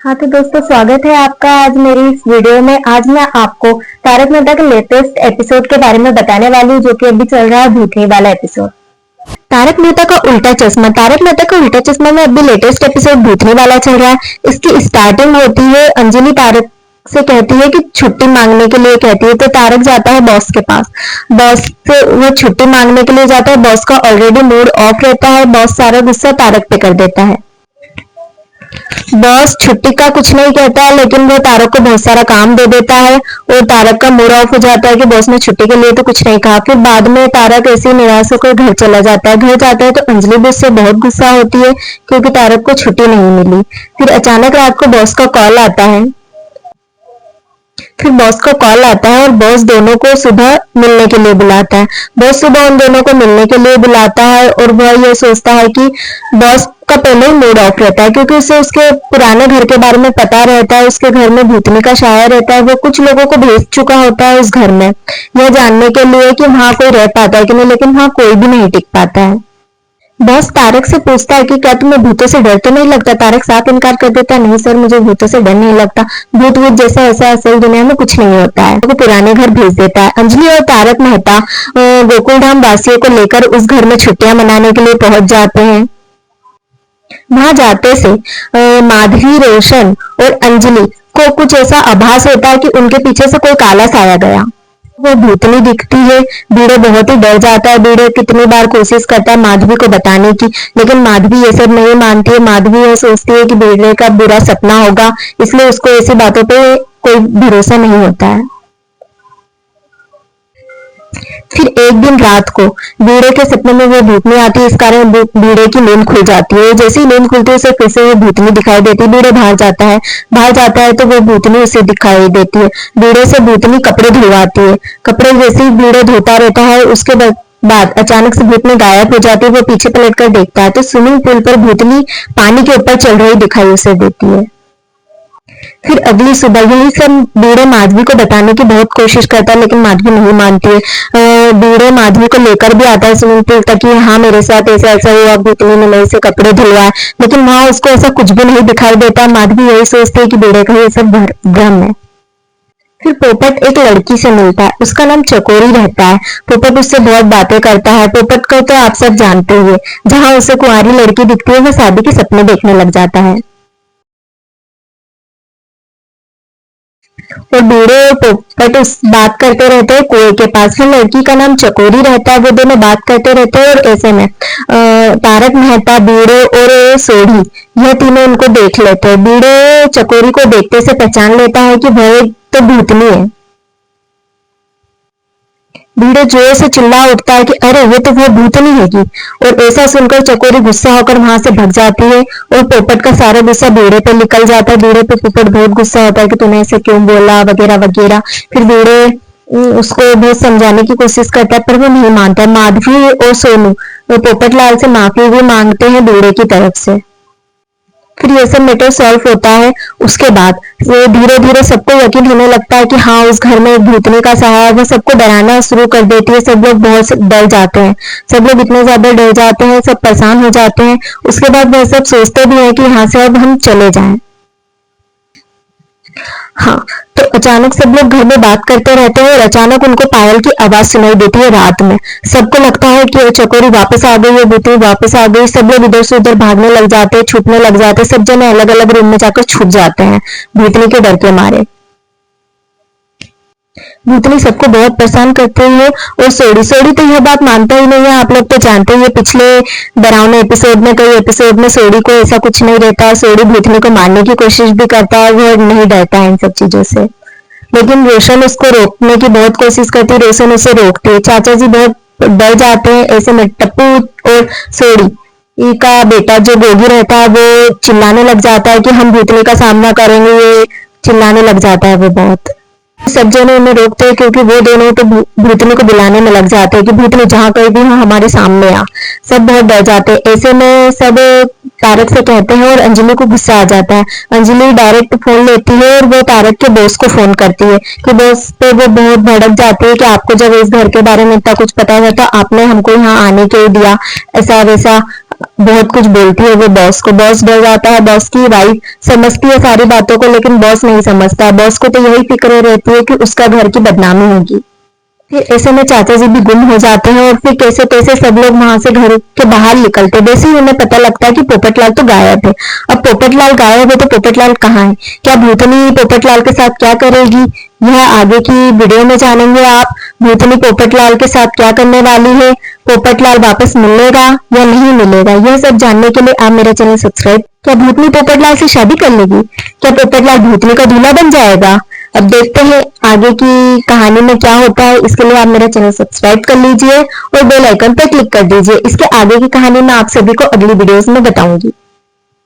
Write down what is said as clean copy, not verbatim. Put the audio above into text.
हाँ तो दोस्तों, स्वागत है आपका आज मेरी इस वीडियो में। आज मैं आपको तारक मेहता के लेटेस्ट एपिसोड के बारे में बताने वाली हूँ, जो कि अभी चल रहा है भूतनी वाला एपिसोड। तारक मेहता का उल्टा चश्मा। तारक मेहता का उल्टा चश्मा में अभी लेटेस्ट एपिसोड भूतनी वाला चल रहा है। इसकी स्टार्टिंग होती है, अंजलि तारक से कहती है कि छुट्टी मांगने के लिए कहती है, तो तारक जाता है बॉस के पास। बॉस से वो छुट्टी मांगने के लिए जाता है। बॉस का ऑलरेडी मूड ऑफ रहता है। बॉस सारा गुस्सा तारक पे कर देता है। बॉस छुट्टी का कुछ नहीं कहता है, लेकिन वो तारक को बहुत सारा काम दे देता है और तारक का मूड ऑफ हो जाता है कि बॉस ने छुट्टी के लिए तो कुछ नहीं कहा। फिर बाद में तारक ऐसे निराश होकर घर चला जाता है। घर जाता है तो अंजलि भी उससे बहुत गुस्सा होती है, क्योंकि तारक को छुट्टी नहीं मिली। फिर अचानक रात को बॉस का कॉल आता है। और बॉस दोनों को सुबह मिलने के लिए बुलाता है। बॉस सुबह उन दोनों को मिलने के लिए बुलाता है और वह ये सोचता है कि बॉस का पहले ही मूड ऑफ रहता है, क्योंकि उसे उसके पुराने घर के बारे में पता रहता है। उसके घर में भूतनी का शायर रहता है। वो कुछ लोगों को भेज चुका होता है उस घर में, यह जानने के लिए कि वहां कोई रह पाता है कि नहीं, लेकिन वहां कोई भी नहीं टिक पाता है। बॉस तारक से पूछता है कि क्या तुम्हें भूतों से डर तो नहीं लगता। तारक साफ इनकार कर देता है, नहीं सर, मुझे भूतों से डर नहीं लगता। भूत वूत जैसा ऐसा असल दुनिया में कुछ नहीं होता है। वो पुराने घर भेज देता है। अंजलि और तारक मेहता गोकुलधाम वासियों को लेकर उस घर में छुट्टियां मनाने के लिए पहुंच जाते हैं। वहां जाते से माधवी, रोशन और अंजलि को कुछ ऐसा आभास होता है कि उनके पीछे से कोई काला साया गया। वो भूतनी दिखती है। बीड़े बहुत ही डर जाता है। बीड़े कितनी बार कोशिश करता है माधवी को बताने की, लेकिन माधवी ये सब नहीं मानती है। माधवी ये सोचती है कि बीड़े का बुरा सपना होगा, इसलिए उसको ऐसी बातों पे कोई भरोसा नहीं होता है। फिर एक दिन रात को बीड़े के सपने में वो भूतनी आती है। इस कारण बीड़े की नींद खुल जाती है। जैसे ही नींद खुलती है उसे फिर से वो भूतनी दिखाई देती है। बीड़े बाहर जाता है तो वो भूतनी उसे दिखाई देती है। बीड़े से भूतनी कपड़े धुलवाती है। कपड़े जैसे ही बीड़े धोता रहता है, उसके बाद अचानक से भूतनी गायब हो जाती है। वो पीछे पलट कर देखता है तो स्विमिंग पूल पर भूतनी पानी के ऊपर चल रही दिखाई उसे देती है। फिर अगली सुबह यही सब बीड़े माधवी को बताने की बहुत कोशिश करता है, लेकिन माधवी नहीं मानती है। बीड़े माधवी को लेकर भी आता है स्विमिंग पूल तक कि हाँ, मेरे साथ ऐसा ऐसा हुआ, भूतनी ने मेरे से कपड़े धुलवाए, लेकिन वहां उसको ऐसा कुछ भी नहीं दिखाई देता। माधवी यही सोचती है कि बीड़े का ये सब भ्रम है। फिर पोपट एक लड़की से मिलता है। उसका नाम चकोरी रहता है। पोपट उससे बहुत बातें करता है। पोपट को तो आप सब जानते हुए, जहां उसे कुंवारी लड़की दिखती है, वह शादी के सपने देखने लग जाता है। और बूढ़े और पोपट उस बात करते रहते हैं कुएं के पास। फिर लड़की का नाम चकोरी रहता है। वो दोनों बात करते रहते हैं और ऐसे में तारक मेहता, बूढ़े और सोढ़ी, यह तीनों उनको देख लेते हैं। बूढ़े चकोरी को देखते से पहचान लेता है कि वह एक तो भूतनी है। बूढ़े जोर से चिल्ला उठता है कि अरे, ये तो वो भूतनी हैगी। और ऐसा सुनकर चकोरी गुस्सा होकर वहां से भाग जाती है और पोपट का सारा गुस्सा बूढ़े पे निकल जाता है। बूढ़े पे पोपट बहुत गुस्सा होता है कि तूने ऐसे क्यों बोला, वगैरह वगैरह। फिर बूढ़े उसको बहुत समझाने की कोशिश करता है, पर वो नहीं मानता। माधवी और सोनू वो पोपट लाल से माफी भी मांगते हैं बूढ़े की तरफ से। फिर ये सब मैटर सॉल्व होता है। उसके बाद धीरे धीरे सबको यकीन होने लगता है कि हाँ, उस घर में एक भूतनी का साया है। वो सबको डराना शुरू कर देती है। सब लोग बहुत डर जाते हैं। सब लोग इतने ज्यादा डर जाते हैं, सब परेशान हो जाते हैं। उसके बाद वह सब सोचते भी हैं कि यहाँ से अब हम चले जाएं। हाँ, तो अचानक सब लोग घर में बात करते रहते हैं और अचानक उनको पायल की आवाज सुनाई देती है रात में। सबको लगता है कि चकोरी वापस आ गई है, भूतनी वापस आ गई। सब लोग इधर से उधर भागने लग जाते हैं, छुपने लग जाते हैं। सब जने अलग अलग रूम में जाकर छुप जाते हैं भूतनी के डर के मारे। भूतनी सबको बहुत परेशान करती है। और सोडी सोडी तो यह बात मानता ही नहीं है। आप लोग तो जानते ही, पिछले डरावने एपिसोड में, कई एपिसोड में सोडी को ऐसा कुछ नहीं रहता है। सोडी भूतनी को मारने की कोशिश भी करता है, वो नहीं डरता है इन सब चीजों से। लेकिन रोशन उसको रोकने की बहुत कोशिश करती है। रोशन उसे रोकती है। चाचा जी बहुत डर जाते हैं। ऐसे में टप्पू और सोडी का बेटा जो गोगी रहता है, वो चिल्लाने लग जाता है कि हम भूतनी का सामना करेंगे। ये चिल्लाने लग जाता है वो बहुत। सब जने उन्हें रोकते हैं, क्योंकि वो दोनों तो भूतनी को बुलाने में लग जाते हैं कि भूतनी जहां कहीं भी हो, हमारे सामने आ। सब बहुत डर जाते हैं। ऐसे में सब तारक से कहते हैं और अंजलि को गुस्सा आ जाता है। अंजलि डायरेक्ट फोन लेती है और वो तारक के बॉस को फोन करती है कि बॉस पे वो बहुत भड़क जाती है कि आपको जब इस घर के बारे में इतना कुछ पता है तो आपने हमको यहाँ आने क्यों दिया, ऐसा वैसा। बहुत कुछ बोलती है वो बॉस को। बॉस डर जाता है, बॉस की वाइफ समझती है सारी बातों को, लेकिन बॉस नहीं समझता। बॉस को तो यही फिक्र रहती है कि उसका घर की बदनामी होगी। फिर ऐसे में चाचा जी भी गुम हो जाते हैं और फिर कैसे कैसे सब लोग वहां से घर के बाहर निकलते। वैसे ही उन्हें पता लगता है कि पोपटलाल तो गायब है। अब पोपटलाल गायब है तो पोपटलाल कहाँ है? क्या भूतनी पोपटलाल के साथ क्या करेगी, यह आगे की वीडियो में जानेंगे आप। भूतनी पोपटलाल के साथ क्या करने वाली है, पोपटलाल वापस मिलेगा या नहीं मिलेगा, यह सब जानने के लिए आप मेरा चैनल सब्सक्राइब। क्या भूतनी पोपटलाल से शादी कर लेगी? क्या पोपटलाल भूतनी का दूल्हा बन जाएगा? अब देखते हैं आगे की कहानी में क्या होता है। इसके लिए आप मेरा चैनल सब्सक्राइब कर लीजिए और बेल आइकन पर क्लिक कर दीजिए। इसके आगे की कहानी मैं आप सभी को अगली वीडियोस में बताऊंगी।